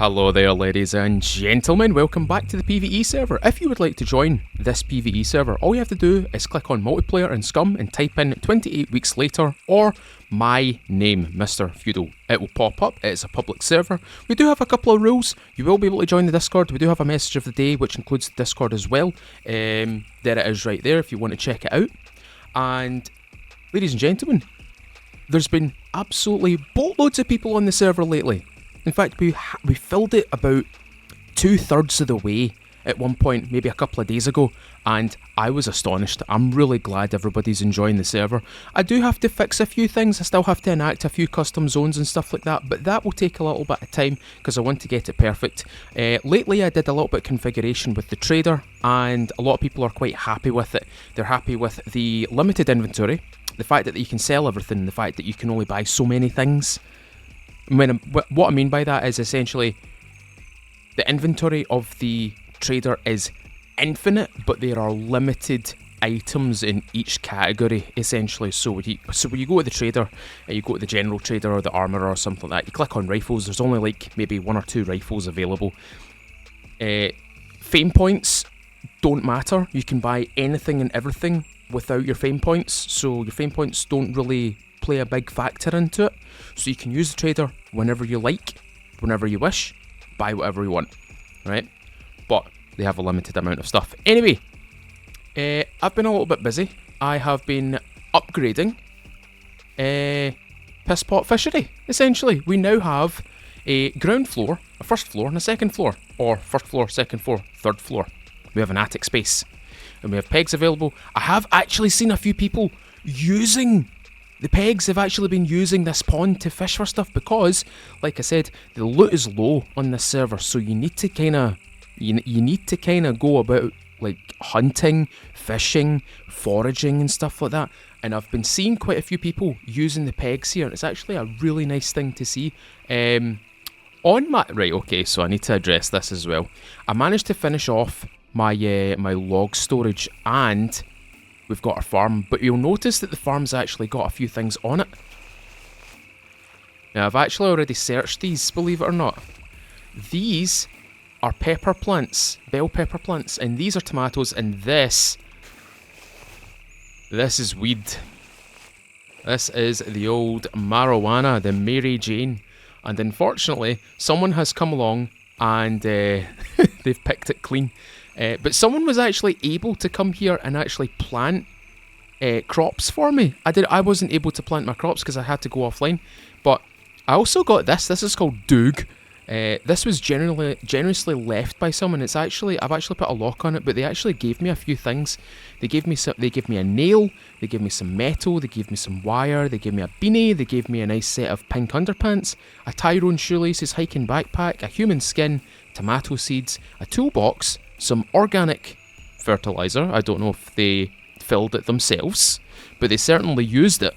Hello there, ladies and gentlemen, welcome back to the PVE server. If you would like to join this PVE server, all you have to do is click on multiplayer and scum and type in 28 weeks later or my name, Mr. Feudal. It will pop up. It's a public server. We do have a couple of rules. You will be able to join the Discord. We do have a message of the day which includes the Discord as well. There it is right there if you want to check it out. And ladies and gentlemen, there's been absolutely boatloads of people on the server lately. In fact, we filled it about 2/3 of the way at one point, maybe a couple of days ago, and I was astonished. I'm really glad everybody's enjoying the server. I do have to fix a few things. I still have to enact a few custom zones and stuff like that, but that will take a little bit of time because I want to get it perfect. Lately, I did a little bit of configuration with the trader, and a lot of people are quite happy with it. They're happy with the limited inventory, the fact that you can sell everything, the fact that you can only buy so many things. What I mean by that is essentially the inventory of the trader is infinite, but there are limited items in each category essentially. So when you go to the trader, you go to the general trader or the armourer or something like that, you click on rifles, there's only like maybe 1 or 2 rifles available. Fame points don't matter, you can buy anything and everything without your fame points, so your fame points don't really play a big factor into it. So you can use the trader whenever you like, whenever you wish, buy whatever you want, right? But they have a limited amount of stuff. Anyway, I've been a little bit busy. I have been upgrading Pisspot Fishery, essentially. We now have a ground floor, a first floor, and a second floor. Or first floor, second floor, third floor. We have an attic space. And we have pegs available. I have actually seen a few people using the pegs. Have actually been using this pond to fish for stuff because, like I said, the loot is low on this server, so you need to kind of go about like hunting, fishing, foraging and stuff like that. And I've been seeing quite a few people using the pegs here, and it's actually a really nice thing to see. Okay, so I need to address this as well. I managed to finish off my log storage, and we've got our farm, but you'll notice that the farm's actually got a few things on it. Now, I've actually already searched these, believe it or not. These are pepper plants, bell pepper plants, and these are tomatoes, and this is weed. This is the old marijuana, the Mary Jane, and unfortunately, someone has come along and they've picked it clean. But someone was actually able to come here and actually plant crops for me. I wasn't able to plant my crops because I had to go offline. But I also got this. This is called Doog. This was generously left by someone. I've actually put a lock on it, but they actually gave me a few things. They gave me a nail. They gave me some metal. They gave me some wire. They gave me a beanie. They gave me a nice set of pink underpants, a Tyrone shoelaces, hiking backpack, a human skin, tomato seeds, a toolbox, some organic fertilizer. I don't know if they filled it themselves, but they certainly used it.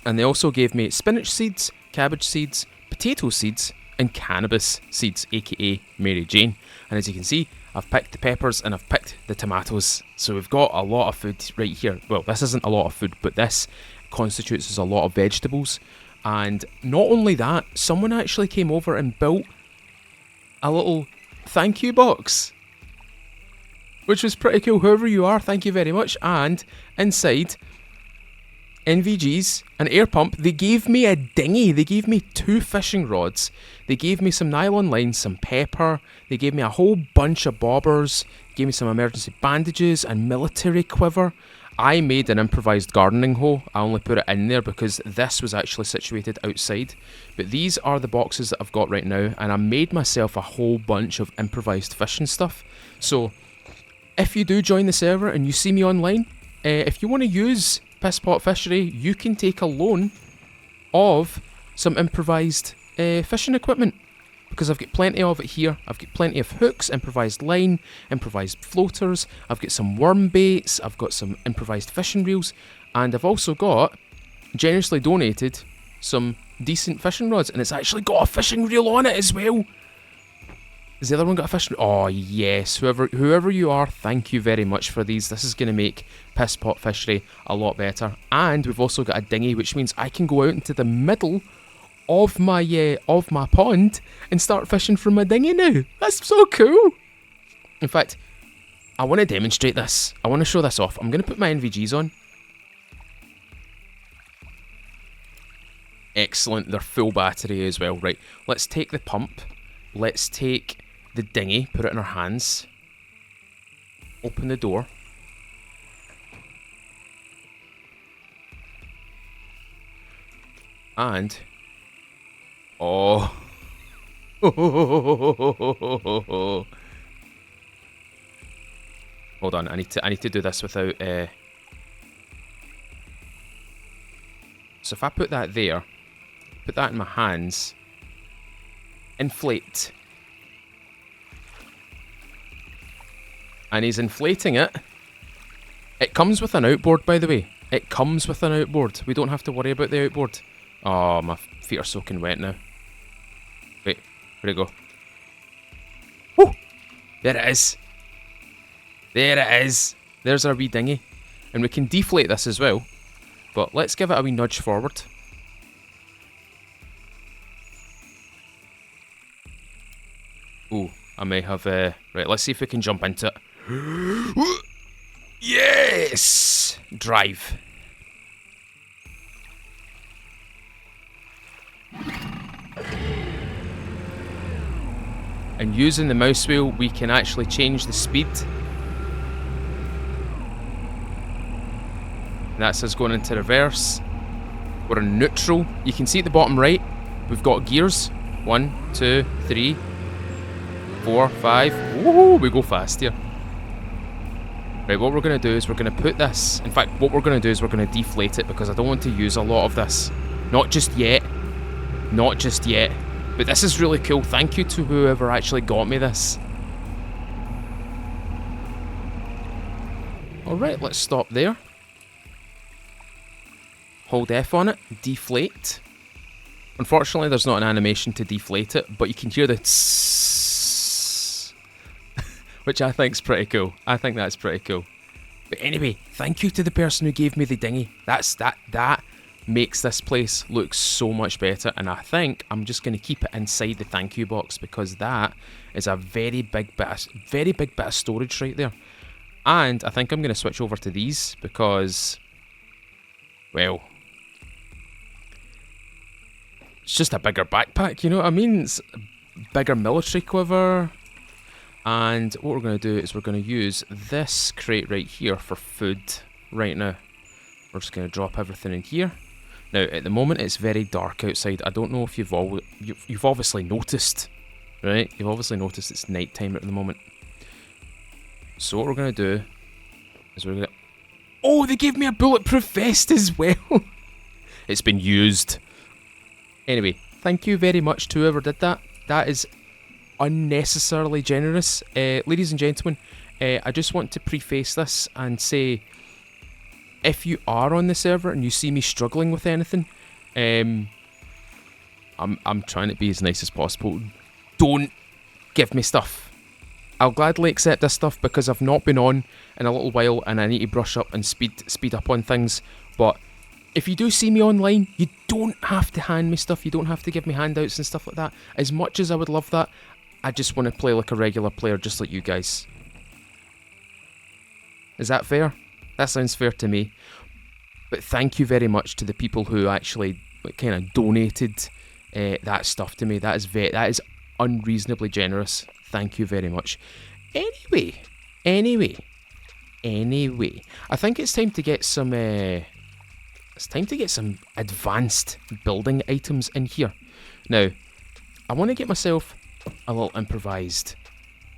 And they also gave me spinach seeds, cabbage seeds, potato seeds, and cannabis seeds, aka Mary Jane. And as you can see, I've picked the peppers and I've picked the tomatoes. So we've got a lot of food right here. Well, this isn't a lot of food, but this constitutes as a lot of vegetables. And not only that, someone actually came over and built a little thank you box, which was pretty cool. Whoever you are, thank you very much. And inside, NVGs, an air pump, they gave me a dinghy, they gave me 2 fishing rods, they gave me some nylon lines, some pepper, they gave me a whole bunch of bobbers, gave me some emergency bandages and military quiver. I made an improvised gardening hoe. I only put it in there because this was actually situated outside. But these are the boxes that I've got right now, and I made myself a whole bunch of improvised fishing stuff. So if you do join the server and you see me online, if you want to use Pisspot Fishery, you can take a loan of some improvised fishing equipment, because I've got plenty of it here. I've got plenty of hooks, improvised line, improvised floaters, I've got some worm baits, I've got some improvised fishing reels, and I've also got, generously donated, some decent fishing rods, and it's actually got a fishing reel on it as well. Has the other one got a fishing reel? Oh yes, whoever you are, thank you very much for these. This is going to make Pisspot Fishery a lot better. And we've also got a dinghy, which means I can go out into the middle of my pond and start fishing from my dinghy now. That's so cool. In fact, I want to demonstrate this. I want to show this off. I'm going to put my NVGs on. Excellent. They're full battery as well. Right, let's take the pump. Let's take the dinghy, put it in our hands. Open the door. And... oh. Hold on, I need to do this without... So if I put that there, put that in my hands, inflate. And he's inflating it. It comes with an outboard, by the way. It comes with an outboard. We don't have to worry about the outboard. Oh, my feet are soaking wet now. Wait, where'd it go? Woo! There it is. There it is. There's our wee dinghy. And we can deflate this as well. But let's give it a wee nudge forward. Ooh, I may have... right, let's see if we can jump into it. Yes! Drive. And using the mouse wheel, we can actually change the speed. That's us going into reverse. We're in neutral. You can see at the bottom right, we've got gears. 1, 2, 3, 4, 5. Woohoo! We go fast here. Right, what we're going to do is we're going to put this... In fact, what we're going to do is we're going to deflate it because I don't want to use a lot of this. Not just yet. Not just yet. But this is really cool. Thank you to whoever actually got me this. Alright, let's stop there. Hold F on it. Deflate. Unfortunately, there's not an animation to deflate it, but you can hear the tss, which I think's pretty cool. I think that's pretty cool. But anyway, thank you to the person who gave me the dinghy. That makes this place look so much better, and I think I'm just going to keep it inside the thank you box because that is a very big bit of storage right there. And I think I'm going to switch over to these because, well, it's just a bigger backpack, you know what I mean? It's a bigger military quiver. And what we're going to do is we're going to use this crate right here for food right now. We're just going to drop everything in here. Now, at the moment, it's very dark outside. I don't know if you've obviously noticed, right? You've obviously noticed it's night time at the moment. So what we're going to do is we're going to... Oh, they gave me a bulletproof vest as well. It's been used. Anyway, thank you very much to whoever did that. That is unnecessarily generous. Ladies and gentlemen, I just want to preface this and say, if you are on the server and you see me struggling with anything, I'm trying to be as nice as possible. Don't give me stuff. I'll gladly accept this stuff because I've not been on in a little while and I need to brush up and speed up on things. But if you do see me online, you don't have to hand me stuff. You don't have to give me handouts and stuff like that. As much as I would love that, I just want to play like a regular player just like you guys. Is that fair? That sounds fair to me. But thank you very much to the people who actually kind of donated that stuff to me. That is unreasonably generous. Thank you very much. Anyway, I think it's time to get some advanced building items in here. Now, I want to get myself a little improvised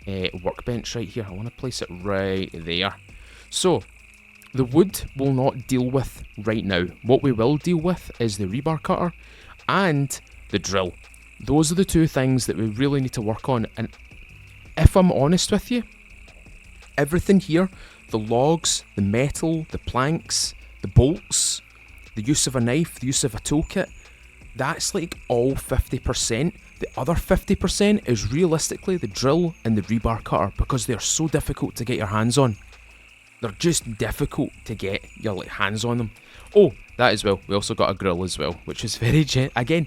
workbench right here. I want to place it right there. So, the wood we'll not deal with right now. What we will deal with is the rebar cutter and the drill. Those are the two things that we really need to work on. And if I'm honest with you, everything here, the logs, the metal, the planks, the bolts, the use of a knife, the use of a toolkit, that's like all 50%. The other 50% is realistically the drill and the rebar cutter because they're so difficult to get your hands on. They're just difficult to get your hands on them. Oh, that as well. We also got a grill as well, which is very again,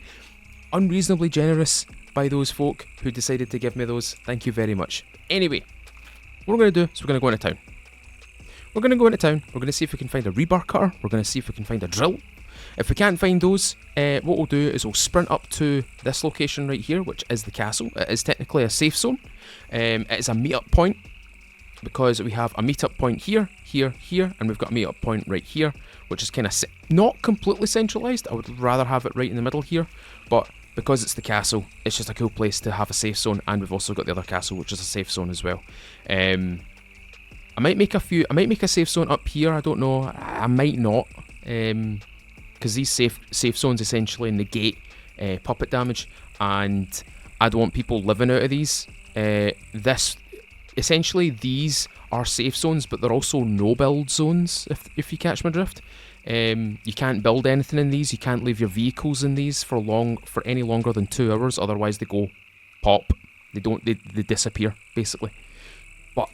unreasonably generous by those folk who decided to give me those. Thank you very much. Anyway, what we're going to do is we're going to go into town. We're going to go into town. We're going to see if we can find a rebar cutter. We're going to see if we can find a drill. If we can't find those, what we'll do is we'll sprint up to this location right here, which is the castle. It is technically a safe zone. It is a meet-up point because we have a meet-up point here, here, here, and we've got a meet-up point right here, which is kind of not completely centralised. I would rather have it right in the middle here, but because it's the castle, it's just a cool place to have a safe zone, and we've also got the other castle, which is a safe zone as well. I might make a safe zone up here. I don't know. I might not, because these safe zones essentially negate puppet damage, and I don't want people living out of these. Essentially these are safe zones, but they're also no build zones. If you catch my drift, you can't build anything in these. You can't leave your vehicles in these for any longer than 2 hours. Otherwise, they go pop. They disappear basically. But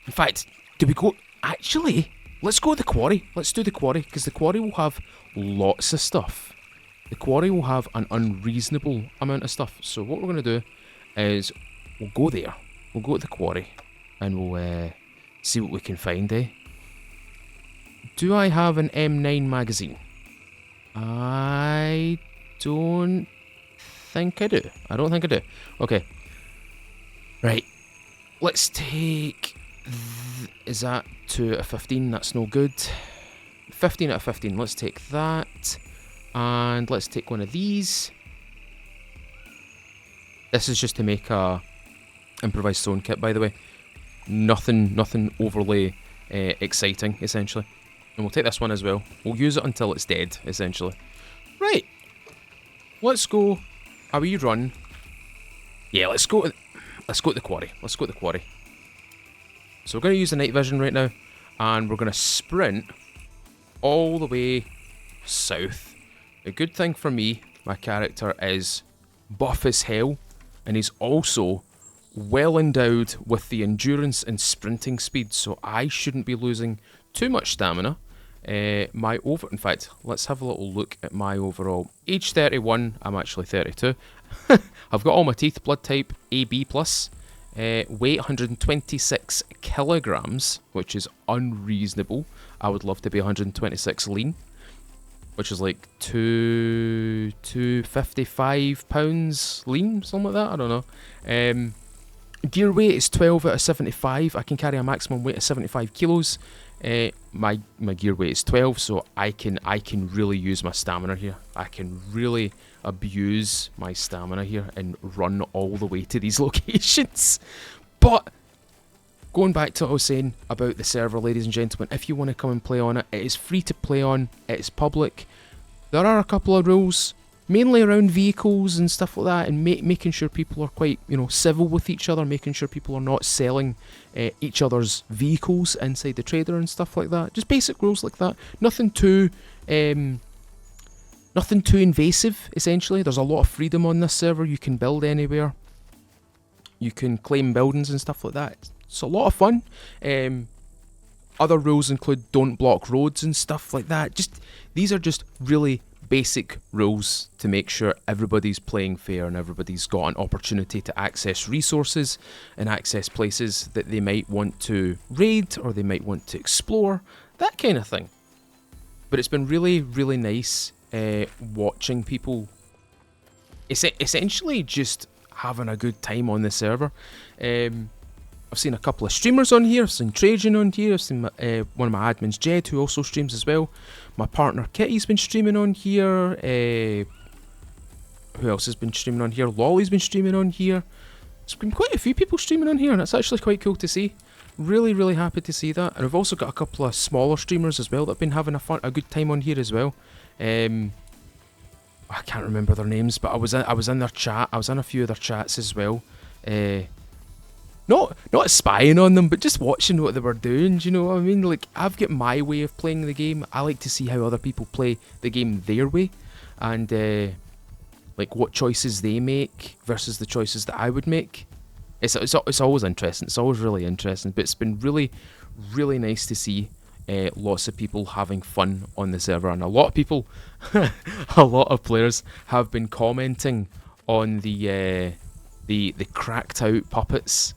in fact, do we go? Actually, let's go to the quarry. Let's do the quarry, because the quarry will have lots of stuff. The quarry will have an unreasonable amount of stuff. So what we're going to do is we'll go there. We'll go to the quarry and we'll see what we can find, eh? Do I have an M9 magazine? I don't think I do. I don't think I do. Okay. Right. Let's take... Is that 2 out of 15? That's no good. 15 out of 15. Let's take that. And let's take one of these. This is just to make a improvised stone kit, by the way. Nothing overly exciting, essentially. And we'll take this one as well. We'll use it until it's dead, essentially. Right. Let's go a wee run. Yeah, let's go to the quarry. Let's go to the quarry. So we're going to use the night vision right now, and we're going to sprint all the way south. The good thing for me, my character is buff as hell, and he's also well endowed with the endurance and sprinting speed, so I shouldn't be losing too much stamina. In fact, let's have a little look at my overall. Age 31, I'm actually 32. I've got all my teeth, blood type AB+. Weight 126 kilograms, which is unreasonable. I would love to be 126 lean, which is like 255 pounds lean, something like that. I don't know. Gear weight is 12 out of 75. I can carry a maximum weight of 75 kilos. My gear weight is 12, so I can really use my stamina here. I can really abuse my stamina here and run all the way to these locations. But going back to what I was saying about the server, ladies and gentlemen, if you want to come and play on it, it is free to play on. It is public. There are a couple of rules, mainly around vehicles and stuff like that, and making sure people are quite, civil with each other, making sure people are not selling each other's vehicles inside the trader and stuff like that. Just basic rules like that. Nothing too invasive, essentially. There's a lot of freedom on this server. You can build anywhere. You can claim buildings and stuff like that. It's a lot of fun. Other rules include don't block roads and stuff like that. These are just really basic rules to make sure everybody's playing fair and everybody's got an opportunity to access resources and access places that they might want to raid or they might want to explore, that kind of thing. But it's been really, really nice watching people essentially just having a good time on the server. I've seen a couple of streamers on here. I've seen Trajan on here. I've seen one of my admins, Jed, who also streams as well. My partner, Kitty's been streaming on here. Who else has been streaming on here? Lolly's been streaming on here. There's been quite a few people streaming on here, and it's actually quite cool to see. Really, really happy to see that. And I've also got a couple of smaller streamers as well that have been having a good time on here as well. I can't remember their names, but I was in their chat. I was in a few of their chats as well. Not spying on them, but just watching what they were doing, do you know what I mean? Like, I've got my way of playing the game. I like to see how other people play the game their way, and like what choices they make versus the choices that I would make. It's always interesting. It's always really interesting, but it's been really, really nice to see lots of people having fun on the server, and a lot of people, a lot of players have been commenting on the cracked out puppets.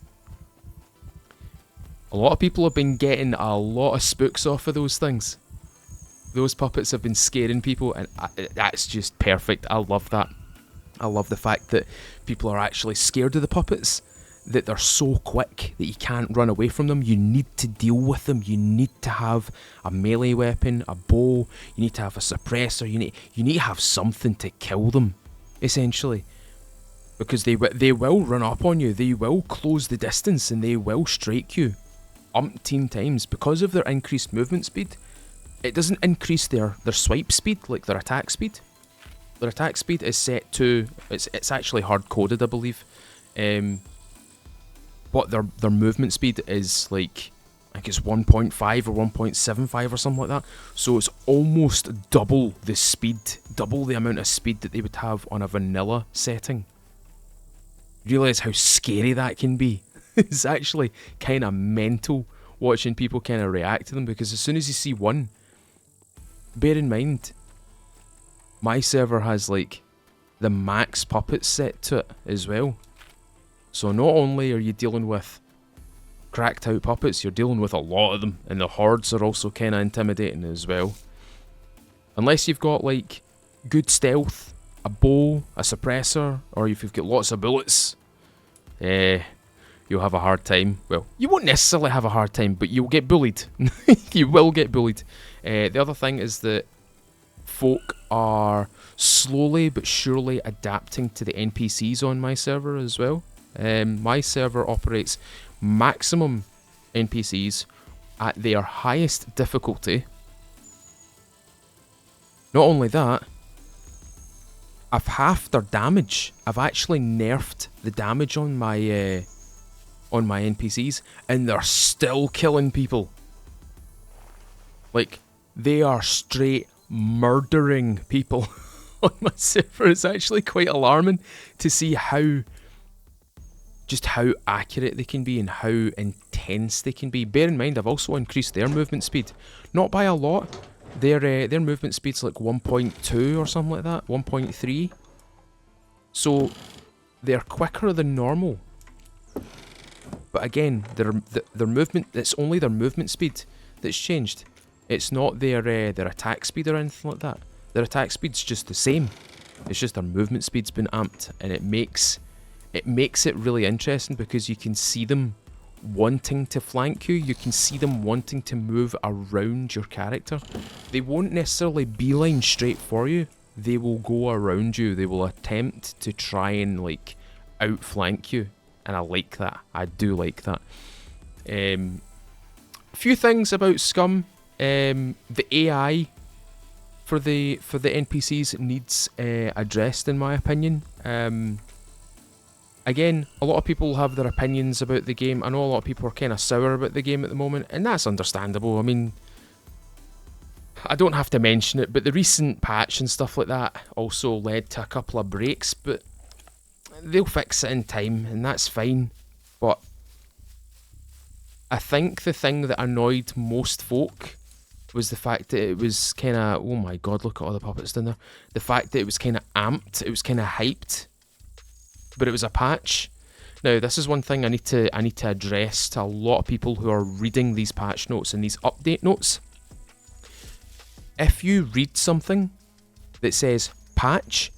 A lot of people have been getting a lot of spooks off of those things. Those puppets have been scaring people, and that's just perfect. I love that. I love the fact that people are actually scared of the puppets, that they're so quick that you can't run away from them. You need to deal with them. You need to have a melee weapon, a bow, you need to have a suppressor, you need to have something to kill them, essentially. Because they will run up on you, they will close the distance, and they will strike you umpteen times. Because of their increased movement speed, it doesn't increase their swipe speed, like their attack speed. Their attack speed is set to, it's actually hard coded, I believe. But their movement speed is like, I think it's 1.5 or 1.75 or something like that. So it's almost double the speed, double the amount of speed that they would have on a vanilla setting. Realise how scary that can be. It's actually kind of mental watching people kind of react to them, because as soon as you see one, bear in mind, my server has like the max puppets set to it as well. So not only are you dealing with cracked out puppets, you're dealing with a lot of them, and the hordes are also kind of intimidating as well. Unless you've got like good stealth, a bow, a suppressor, or if you've got lots of bullets, you'll have a hard time. Well, you won't necessarily have a hard time, but you'll get bullied. You will get bullied. The other thing is that folk are slowly but surely adapting to the NPCs on my server as well. My server operates maximum NPCs at their highest difficulty. Not only that, I've halved their damage. I've actually nerfed the damage on my NPCs, and they're still killing people. Like, they are straight murdering people on my server. It's actually quite alarming to see how accurate they can be and how intense they can be. Bear in mind, I've also increased their movement speed. Not by a lot. Their movement speed's like 1.2 or something like that, 1.3. So they're quicker than normal. But again, their movement, it's only their movement speed that's changed. It's not their attack speed or anything like that. Their attack speed's just the same. It's just their movement speed's been amped, and it makes it really interesting, because you can see them wanting to flank you. You can see them wanting to move around your character. They won't necessarily beeline straight for you. They will go around you. They will attempt to try and like outflank you, and I like that. I do like that. A few things about Scum. The AI for the NPCs needs addressed, in my opinion. Again, a lot of people have their opinions about the game. I know a lot of people are kind of sour about the game at the moment, and that's understandable. I mean, I don't have to mention it, but the recent patch and stuff like that also led to a couple of breaks, but they'll fix it in time, and that's fine. But I think the thing that annoyed most folk was the fact that it was kind of, oh my god, look at all the puppets down there. The fact that it was kind of amped, it was kind of hyped, but it was a patch. Now, this is one thing I need to address to a lot of people who are reading these patch notes and these update notes. If you read something that says patch,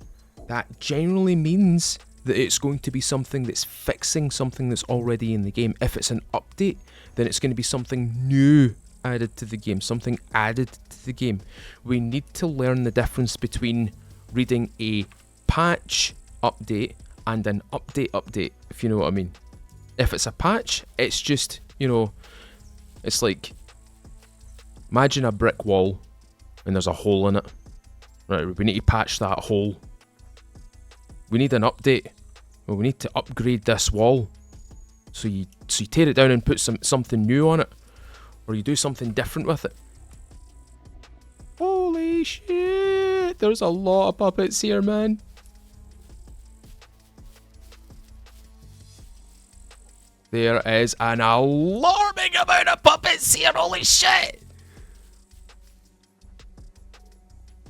that generally means that it's going to be something that's fixing something that's already in the game. If it's an update, then it's going to be something new added to the game, something added to the game. We need to learn the difference between reading a patch update and an update, if you know what I mean. If it's a patch, it's just, you know, it's like, imagine a brick wall and there's a hole in it. Right, we need to patch that hole. We need an update. Well, we need to upgrade this wall. So you tear it down and put something new on it, or you do something different with it. Holy shit! There's a lot of puppets here, man. There is an alarming amount of puppets here. Holy shit!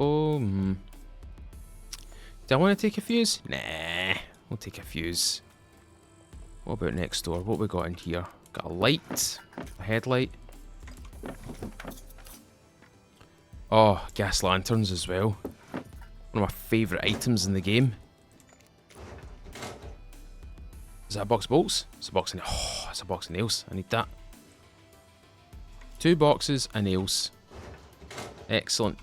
Do I want to take a fuse? Nah, we'll take a fuse. What about next door? What we got in here? Got a light, a headlight. Oh, gas lanterns as well. One of my favourite items in the game. Is that a box of bolts? It's a box of nails. Oh, it's a box of nails. I need that. 2 boxes of nails. Excellent.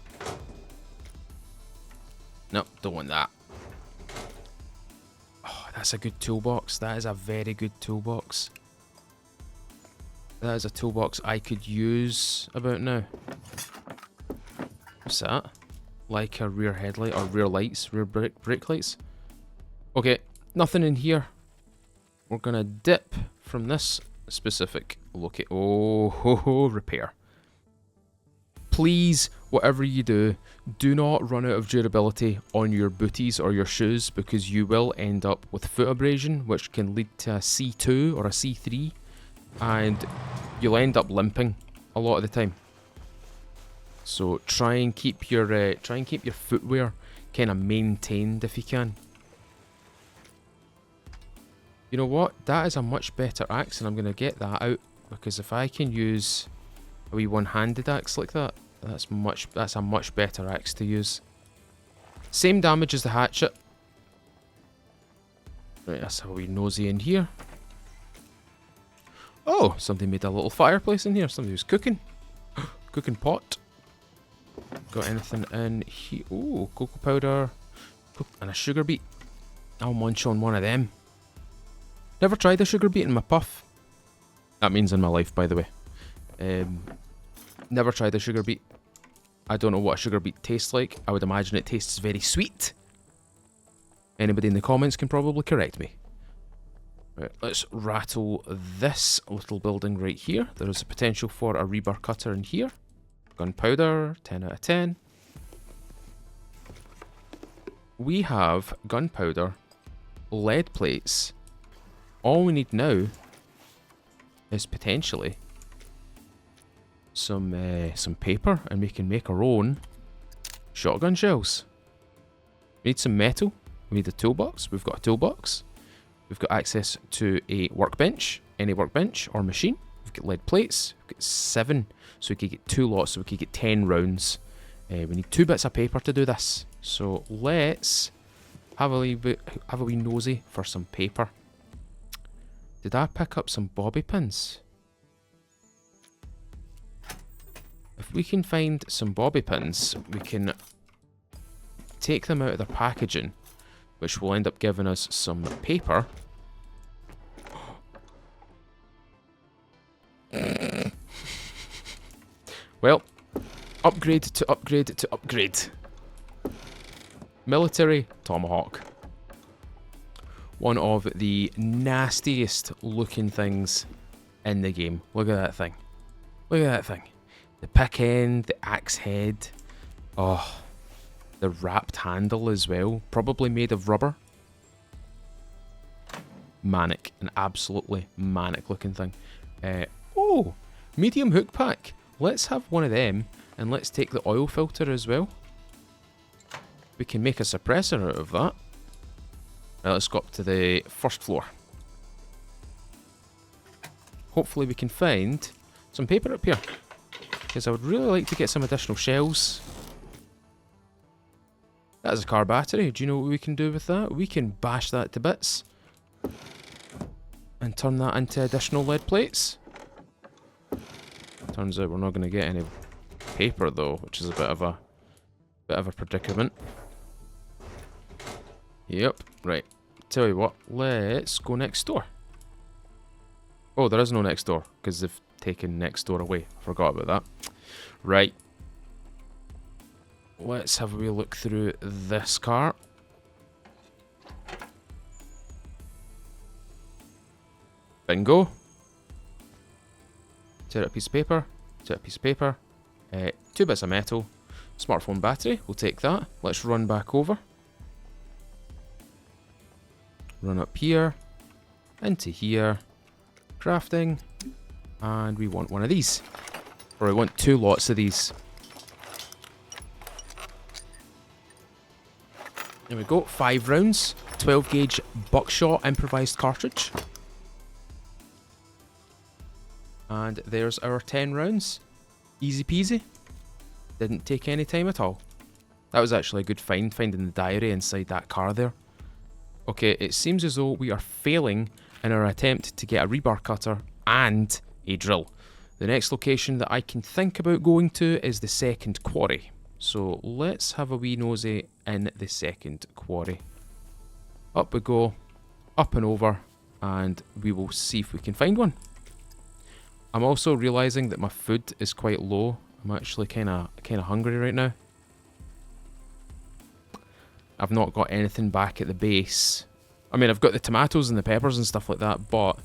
No, don't want that. Oh, that's a good toolbox. That is a very good toolbox. That is a toolbox I could use about now. What's that? Like a rear headlight or rear lights, rear brake lights. Okay, nothing in here. We're gonna dip from this specific location. Oh, repair. Please, whatever you do, do not run out of durability on your booties or your shoes, because you will end up with foot abrasion, which can lead to a C2 or a C3, and you'll end up limping a lot of the time. So try and keep your footwear kind of maintained if you can. You know what? That is a much better axe, and I'm going to get that out, because if I can use a wee one-handed axe like that, that's a much better axe to use. Same damage as the hatchet. Right, let's have a wee nosy in here. Oh, somebody made a little fireplace in here. Somebody was cooking. Cooking pot. Got anything in here? Ooh, cocoa powder. And a sugar beet. I'll munch on one of them. Never tried a sugar beet in my puff. That means in my life, by the way. Never tried a sugar beet. I don't know what a sugar beet tastes like. I would imagine it tastes very sweet. Anybody in the comments can probably correct me. Right, let's rattle this little building right here. There is a potential for a rebar cutter in here. Gunpowder, 10 out of 10. We have gunpowder, lead plates. All we need now is potentially some paper, and we can make our own shotgun shells. We need some metal. We need a toolbox. We've got a toolbox. We've got access to a workbench, any workbench or machine. We've got lead plates. We've got 7, so we could get 2 lots, so we could get 10 rounds. We need 2 bits of paper to do this. So let's have a wee nosy for some paper. Did I pick up some bobby pins? If we can find some bobby pins, we can take them out of their packaging, which will end up giving us some paper. Well, upgrade to upgrade to upgrade. Military tomahawk. One of the nastiest looking things in the game. Look at that thing. Look at that thing. The pick end, the axe head. Oh, the wrapped handle as well. Probably made of rubber. Manic. An absolutely manic looking thing. Oh, medium hook pack. Let's have one of them, and let's take the oil filter as well. We can make a suppressor out of that. Right, let's go up to the first floor. Hopefully we can find some paper up here, because I would really like to get some additional shells. That is a car battery. Do you know what we can do with that? We can bash that to bits and turn that into additional lead plates. Turns out we're not going to get any paper though, which is a bit of a predicament. Yep, right. Tell you what, let's go next door. Oh, there is no next door, because they've taken next door away. I forgot about that. Right. Let's have a wee look through this car. Bingo. Tear out a piece of paper. Tear out a piece of paper. 2 bits of metal. Smartphone battery. We'll take that. Let's run back over. Run up here. Into here. Crafting. And we want one of these. Or we want 2 lots of these. There we go, 5 rounds, 12 gauge buckshot improvised cartridge. And there's our 10 rounds. Easy peasy. Didn't take any time at all. That was actually a good find, finding the diary inside that car there. Okay, it seems as though we are failing in our attempt to get a rebar cutter and a drill. The next location that I can think about going to is the second quarry. So let's have a wee nosy in the second quarry. Up we go, up and over, and we will see if we can find one. I'm also realising that my food is quite low. I'm actually kind of hungry right now. I've not got anything back at the base. I mean, I've got the tomatoes and the peppers and stuff like that, but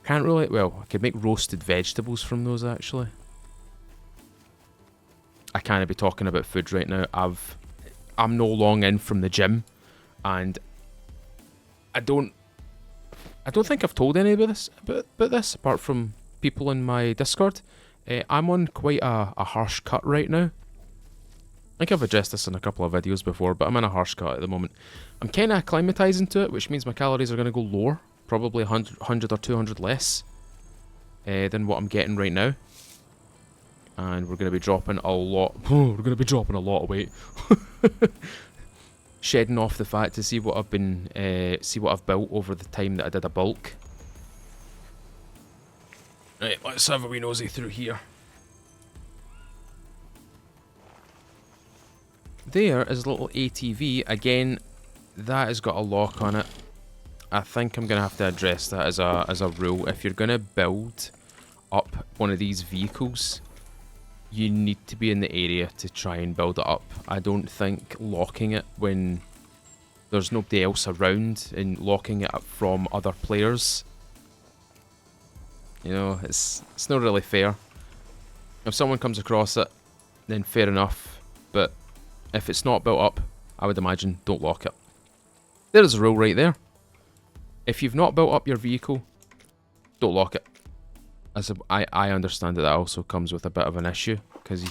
can't really... Well, I could make roasted vegetables from those, actually. I can't be talking about food right now. I'm no long in from the gym, and I don't think I've told anybody about this, apart from people in my Discord. I'm on quite a harsh cut right now. I think I've addressed this in a couple of videos before, but I'm in a harsh cut at the moment. I'm kind of acclimatizing to it, which means my calories are going to go lower. Probably 100 or 200 less than what I'm getting right now. And we're going to be dropping a lot. We're going to be dropping a lot of weight. Shedding off the fat to see what I've been, see what I've built over the time that I did a bulk. Right, let's have a wee nosy through here. There is a little ATV. Again, that has got a lock on it. I think I'm going to have to address that as a rule. If you're going to build up one of these vehicles, you need to be in the area to try and build it up. I don't think locking it when there's nobody else around and locking it up from other players, you know, it's not really fair. If someone comes across it, then fair enough, but if it's not built up, I would imagine don't lock it. There's a rule right there. If you've not built up your vehicle, don't lock it. I understand that also comes with a bit of an issue, because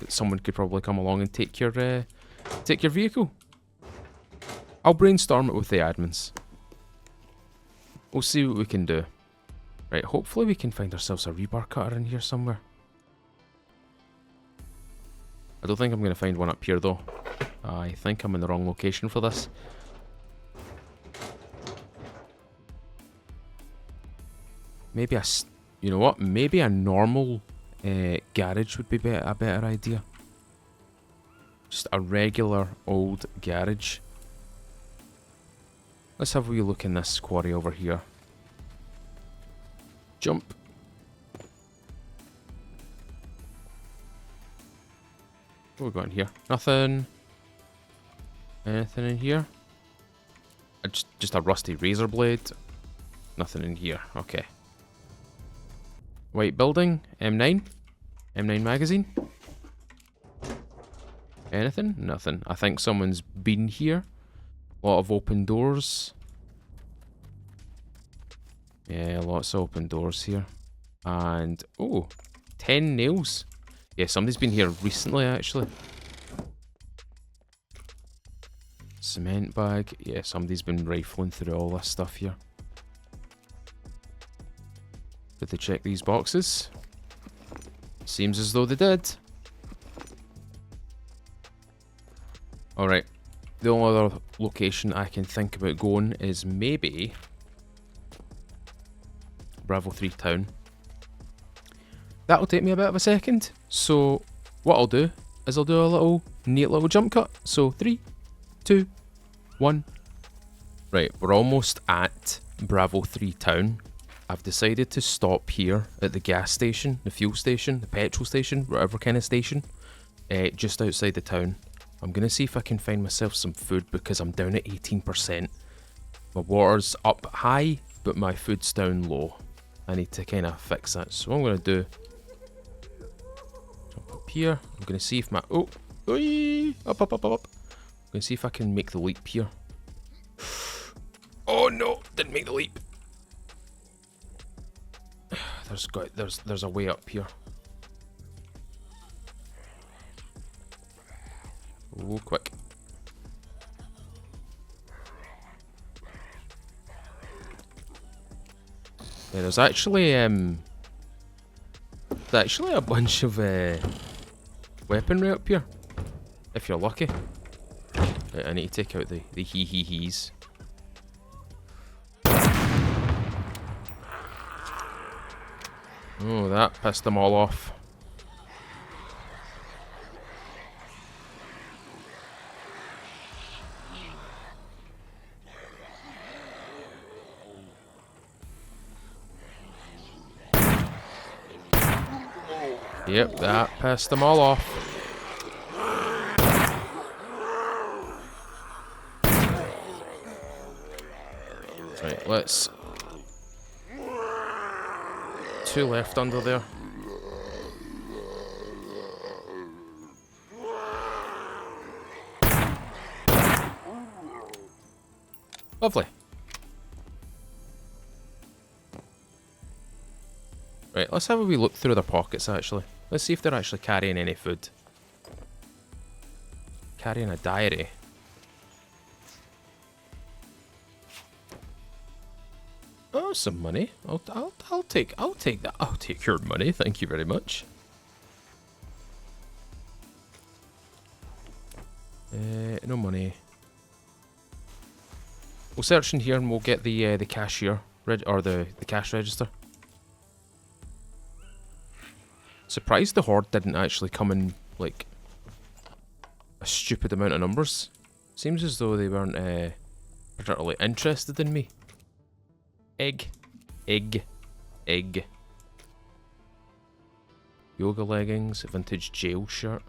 someone could probably come along and take your vehicle. I'll brainstorm it with the admins. We'll see what we can do. Right, hopefully we can find ourselves a rebar cutter in here somewhere. I don't think I'm going to find one up here though. I think I'm in the wrong location for this. Maybe you know what? Maybe a normal garage would be a better idea. Just a regular old garage. Let's have a wee look in this quarry over here. Jump. What have we got in here? Nothing. Anything in here? Just a rusty razor blade. Nothing in here. Okay. White building. M9. M9 magazine. Anything? Nothing. I think someone's been here. A lot of open doors. Yeah, lots of open doors here. And, oh, 10 nails. Yeah, somebody's been here recently, actually. Cement bag. Yeah, somebody's been rifling through all this stuff here. Did they check these boxes? Seems as though they did. Alright. The only other location I can think about going is maybe Bravo 3 town. That'll take me a bit of a second. So what I'll do is I'll do a neat little jump cut. So 3, 2, 1. Right, we're almost at Bravo 3 town. I've decided to stop here at the gas station, the fuel station, the petrol station, whatever kind of station, just outside the town. I'm going to see if I can find myself some food because I'm down at 18%. My water's up high, but my food's down low. I need to kind of fix that. So what I'm going to do, jump up here. I'm going to see if my... Oh! Up. I'm going to see if I can make the leap here. Oh no! Didn't make the leap. There's a way up here. Oh, quick. Yeah, there's actually a bunch of weaponry up here, if you're lucky. Right, I need to take out the hee-hee-hees. Oh, that pissed them all off. Yep, that pissed them all off. Right, let's... 2 left under there. Lovely. Right, let's have a wee look through their pockets, actually. Let's see if they're actually carrying any food. Carrying a diary. Oh, some money. I'll take that. I'll take your money. Thank you very much. No money. We'll search in here and we'll get the cashier or the cash register. Surprised the horde didn't actually come in like a stupid amount of numbers. Seems as though they weren't particularly interested in me. Egg. Yoga leggings, vintage jail shirt.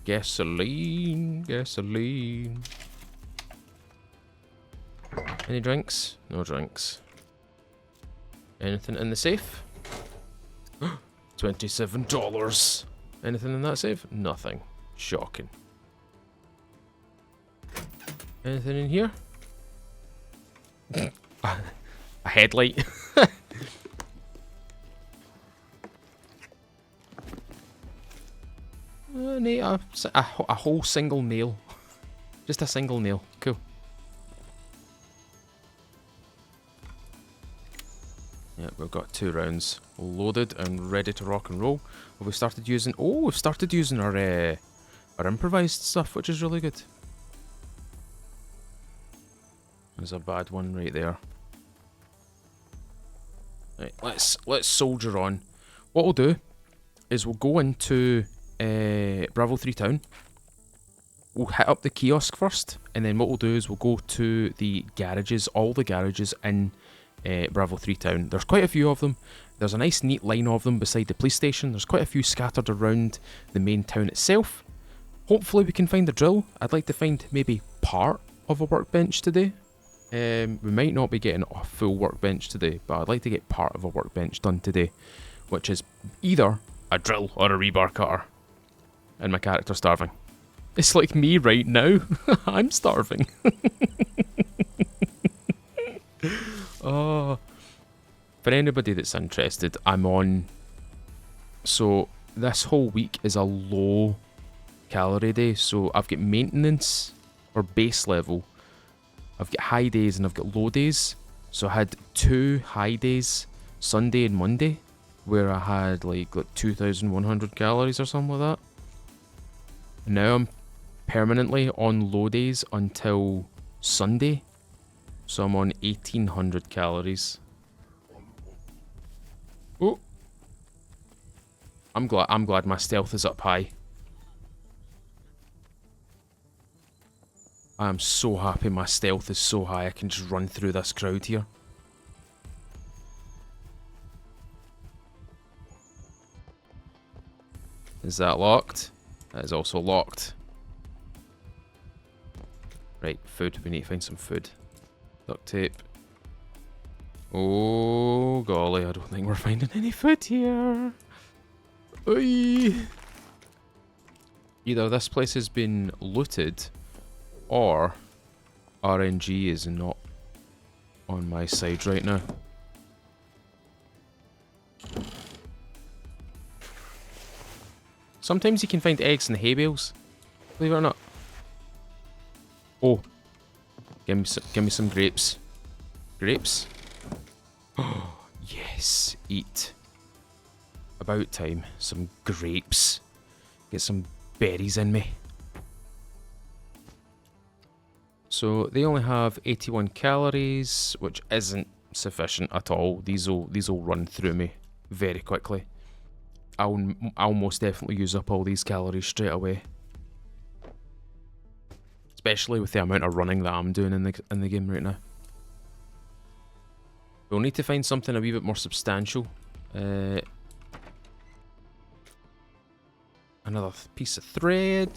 Gasoline. Any drinks? No drinks. Anything in the safe? $27. Anything in that safe? Nothing. Shocking. Anything in here? A headlight. A whole single nail. Just a single nail. Cool. Yeah, we've got 2 rounds loaded and ready to rock and roll. We've started using... Oh, we've started using our improvised stuff, which is really good. There's a bad one right there. Right, let's soldier on. What we'll do is we'll go into Bravo 3 Town. We'll hit up the kiosk first, and then what we'll do is we'll go to the garages, all the garages in Bravo 3 Town. There's quite a few of them. There's a nice neat line of them beside the police station. There's quite a few scattered around the main town itself. Hopefully we can find a drill. I'd like to find maybe part of a workbench today. We might not be getting a full workbench today, but I'd like to get part of a workbench done today, which is either a drill or a rebar cutter. And my character's starving. It's like me right now. I'm starving. Oh, for anybody that's interested, I'm on. So this whole week is a low calorie day. So I've got maintenance or base level. I've got high days and I've got low days. So I had 2 high days, Sunday and Monday, where I had like 2,100 calories or something like that. And now I'm permanently on low days until Sunday. So I'm on 1,800 calories. Oh, I'm glad my stealth is up high. I am so happy my stealth is so high I can just run through this crowd here. Is that locked? That is also locked. Right, food. We need to find some food. Duct tape. Oh golly, I don't think we're finding any food here. Oy. Either this place has been looted, or RNG is not on my side right now. Sometimes you can find eggs in the hay bales, believe it or not. Oh, give me some grapes. Grapes. Oh, yes. Eat. About time. Some grapes. Get some berries in me. So they only have 81 calories, which isn't sufficient at all. These'll run through me very quickly. I'll most definitely use up all these calories straight away. Especially with the amount of running that I'm doing in the game right now. We'll need to find something a wee bit more substantial. Another piece of thread.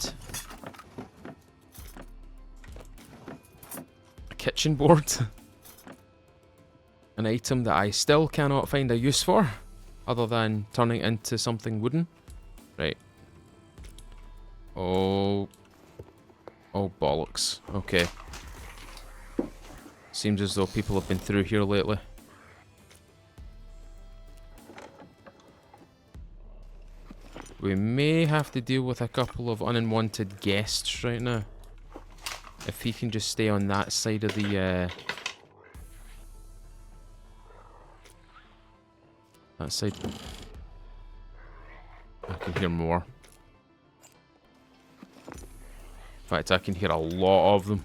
A kitchen board. An item that I still cannot find a use for, other than turning it into something wooden. Right. Oh. Oh, bollocks. Okay. Seems as though people have been through here lately. We may have to deal with a couple of unwanted guests right now. If he can just stay on that side of the, that side. I can hear more. In fact, I can hear a lot of them.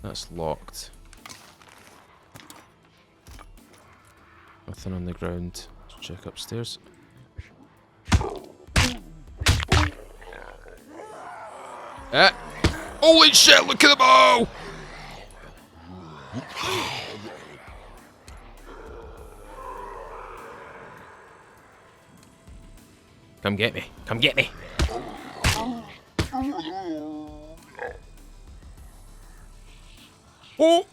That's locked. Nothing on the ground. Let's check upstairs. Ah! Holy shit, look at the bow! Come get me. Come get me. Oh!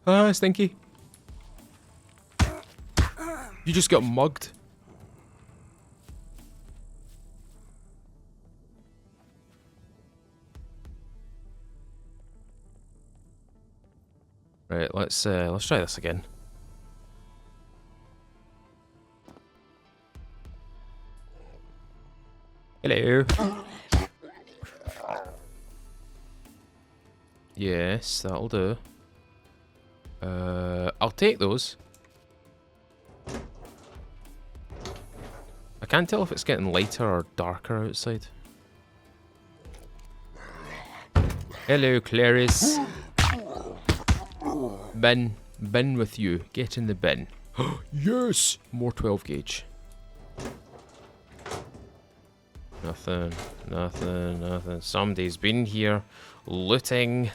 Ah, Stinky. You just got mugged. Right, let's try this again. Hello. Yes, that'll do. I'll take those. I can't tell if it's getting lighter or darker outside. Hello, Clarice. Bin with you. Get in the bin. Yes! More 12 gauge. Nothing. Somebody's been here looting.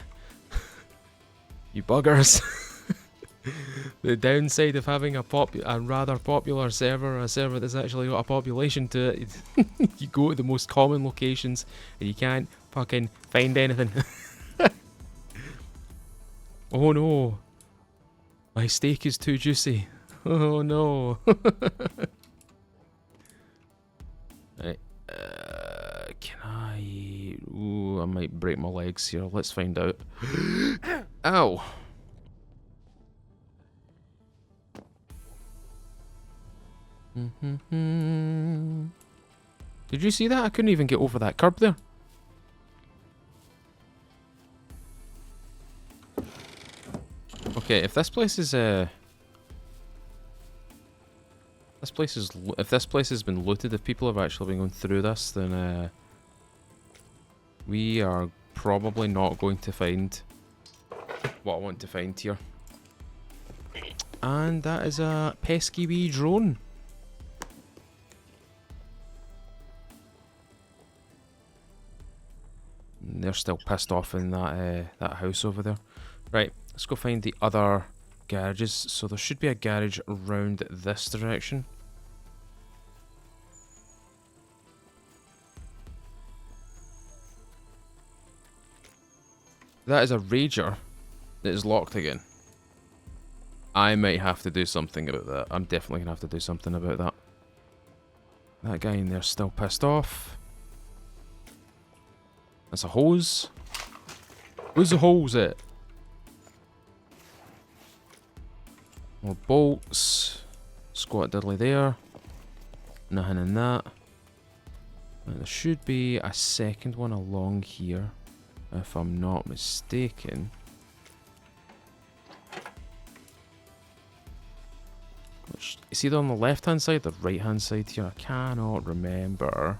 You buggers. The downside of having a rather popular server, a server that's actually got a population to it, you go to the most common locations and you can't fucking find anything. Oh no. My steak is too juicy. Oh no. Right. Can I... Ooh, I might break my legs here. Let's find out. Ow. Did you see that? I couldn't even get over that curb there. Okay, if this place is if this place has been looted, if people have actually been going through this, then we are probably not going to find what I want to find here. And that is a pesky wee drone. And they're still pissed off in that house over there. Right, let's go find the other garages. So there should be a garage around this direction. That is a rager that is locked again. I might have to do something about that. I'm definitely gonna have to do something about that. That guy in there's still pissed off. That's a hose. Where's the hose at? More bolts. Squat diddly there. Nothing in that. And there should be a second one along here, if I'm not mistaken. It's either on the left hand side or right hand side here. I cannot remember.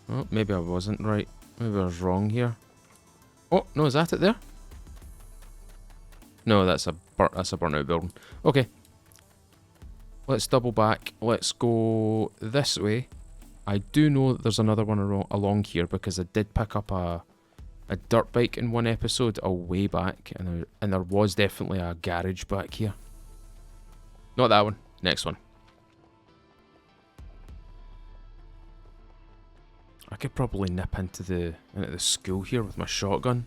Oh, maybe I wasn't right. Maybe I was wrong here. Oh, no, is that it there? No, that's a burnt out building. Okay. Let's double back. Let's go this way. I do know that there's another one along here because I did pick up a dirt bike in one episode a way back, and there was definitely a garage back here. Not that one. Next one. I could probably nip into the school here with my shotgun.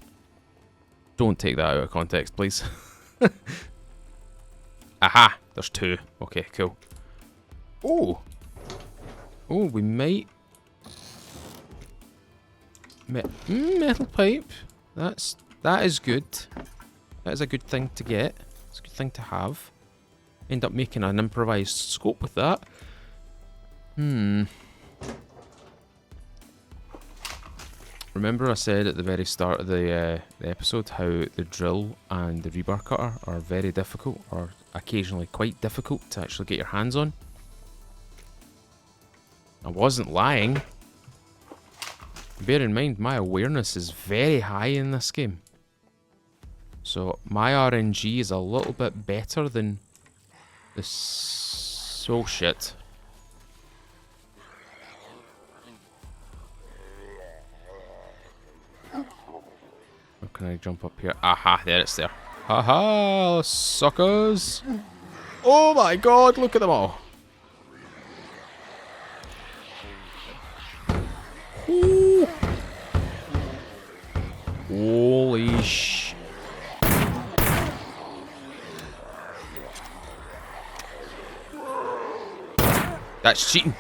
Don't take that out of context, please. Aha! There's two. Okay, cool. Oh! Oh, we might... metal pipe. That is good. That is a good thing to get. It's a good thing to have. End up making an improvised scope with that. Remember I said at the very start of the episode how the drill and the rebar cutter are very difficult, or occasionally quite difficult to actually get your hands on? I wasn't lying. Bear in mind, my awareness is very high in this game. So my RNG is a little bit better than this. Oh shit. How can I jump up here? Aha, there it's there. Haha, suckers. Oh my god, look at them all. Ooh. Holy sh... That's cheating.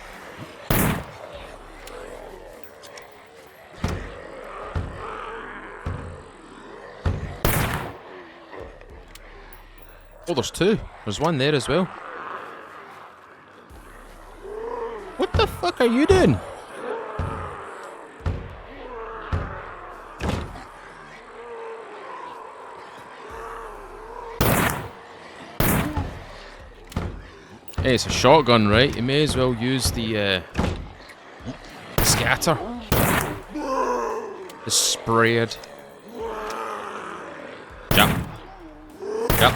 Oh, there's two. There's one there as well. What the fuck are you doing? Hey, it's a shotgun, right? You may as well use the scatter. The sprayed. Yep. Yep.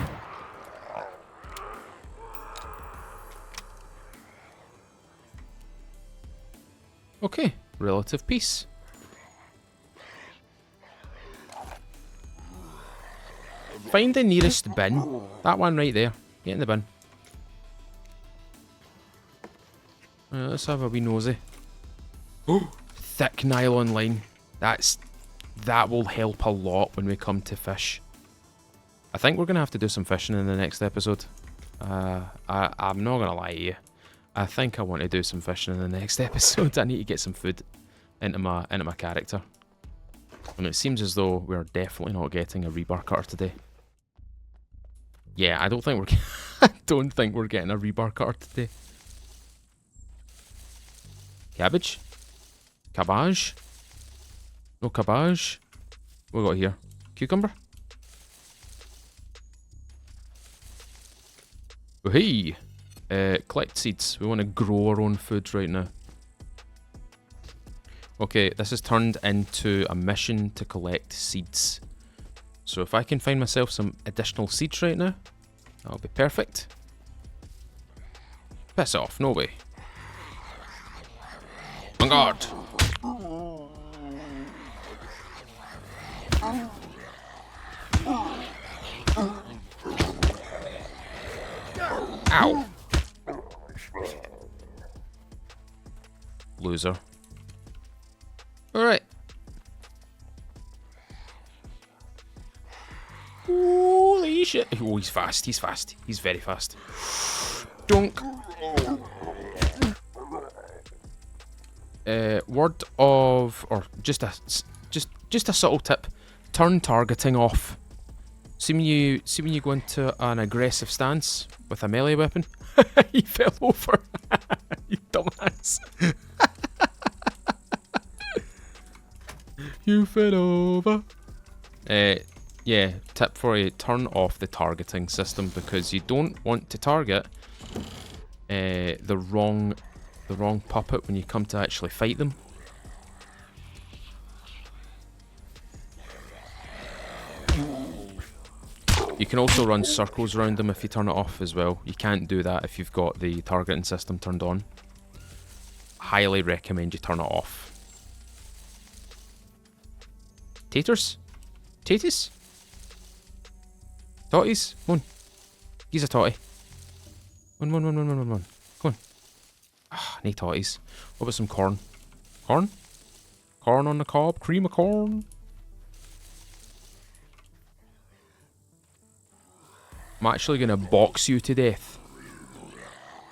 Okay, relative peace. Find the nearest bin. That one right there. Get in the bin. Let's have a wee nosy. Oh, thick nylon line. That will help a lot when we come to fish. I think we're gonna have to do some fishing in the next episode. I'm not gonna lie to you. I think I want to do some fishing in the next episode. I need to get some food into my character. And it seems as though we're definitely not getting a rebar cutter today. Yeah, I don't think we're getting a rebar cutter today. Cabbage? Cabbage? No cabbage? What we got here? Cucumber? Oh, hey! Collect seeds. We want to grow our own food right now. Okay, this has turned into a mission to collect seeds. So if I can find myself some additional seeds right now, that'll be perfect. Piss off, no way. On guard! Ow! Loser. Alright. Holy shit. Oh, he's fast. He's fast. He's very fast. Dunk. Word of, or just a subtle tip. Turn targeting off. See when you go into an aggressive stance with a melee weapon? He fell over. You dumbass. You fell over. Yeah, tip for you, turn off the targeting system because you don't want to target the wrong puppet when you come to actually fight them. You can also run circles around them if you turn it off as well. You can't do that if you've got the targeting system turned on. Highly recommend you turn it off. Taters? Taties? Totties? Come on. He's a totty. Come on. Come on. Ah, no totties. What about some corn? Corn? Corn on the cob? Cream of corn? I'm actually gonna box you to death.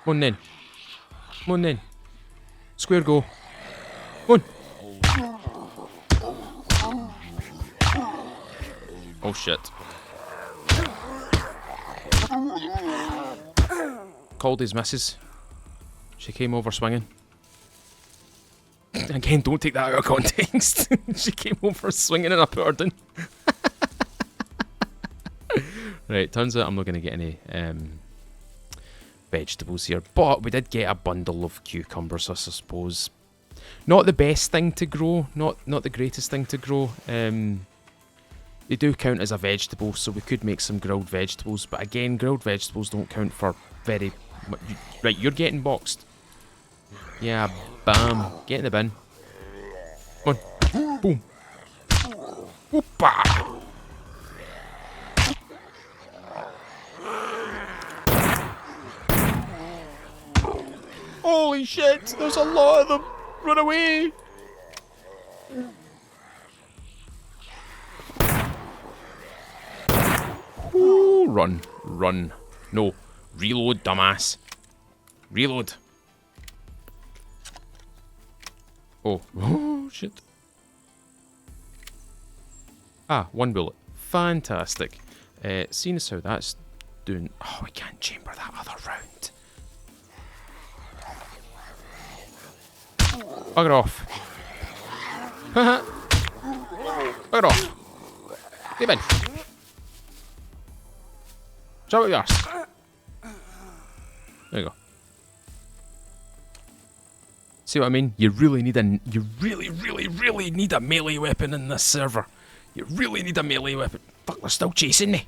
Come on then. Come on then. Square go. Come on. Oh shit. Called his missus. She came over swinging. Again, don't take that out of context. She came over swinging and I put her down. Right, turns out I'm not going to get any vegetables here. But we did get a bundle of cucumbers, I suppose. Not the best thing to grow. Not the greatest thing to grow. They do count as a vegetable, so we could make some grilled vegetables. But again, grilled vegetables don't count for very much. Right, you're getting boxed. Yeah, bam. Get in the bin. Come on. Boom. Whoopa! Holy shit, there's a lot of them! Run away! Ooh, run. Run. No. Reload, dumbass. Reload. Oh. Oh, shit. Ah, one bullet. Fantastic. Seeing as how that's doing... Oh, we can't chamber that other round. Bugger off. Haha. Bugger off. Leave in. Show it yours. There you go. See what I mean? You really need you really need a melee weapon in this server. You really need a melee weapon. Fuck, they're still chasing me.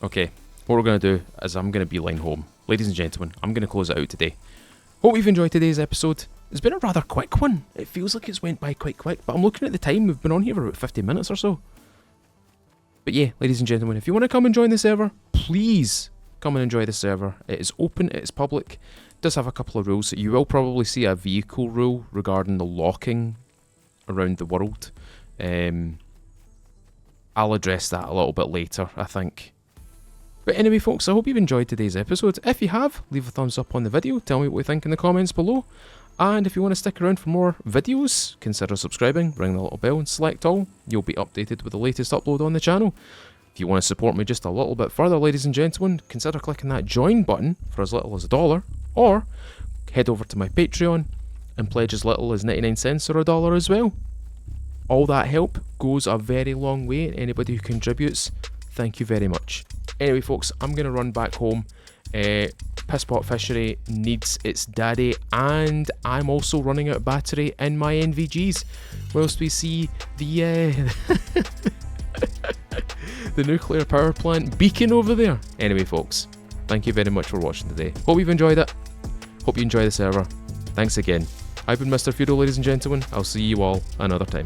Okay, what we're going to do is I'm going to beeline home. Ladies and gentlemen, I'm going to close it out today. Hope you've enjoyed today's episode. It's been a rather quick one. It feels like it's went by quite quick, but I'm looking at the time. We've been on here for about 50 minutes or so. But yeah, ladies and gentlemen, if you want to come and join the server, please come and enjoy the server. It is open, it is public. It does have a couple of rules. You will probably see a vehicle rule regarding the locking around the world. I'll address that a little bit later, I think. But anyway, folks, I hope you've enjoyed today's episode. If you have, leave a thumbs up on the video. Tell me what you think in the comments below. And if you want to stick around for more videos, consider subscribing, ring the little bell and select all. You'll be updated with the latest upload on the channel. If you want to support me just a little bit further, ladies and gentlemen, consider clicking that join button for as little as $1, or head over to my Patreon and pledge as little as 99 cents or $1 as well. All that help goes a very long way, and anybody who contributes, thank you very much. Anyway, folks, I'm going to run back home. Pisspot Fishery needs its daddy, and I'm also running out of battery in my NVGs, whilst we see the the nuclear power plant beacon over there. Anyway, folks, thank you very much for watching today. Hope you've enjoyed it. Hope you enjoy the server. Thanks again. I've been Mr. Feudal, ladies and gentlemen. I'll see you all another time.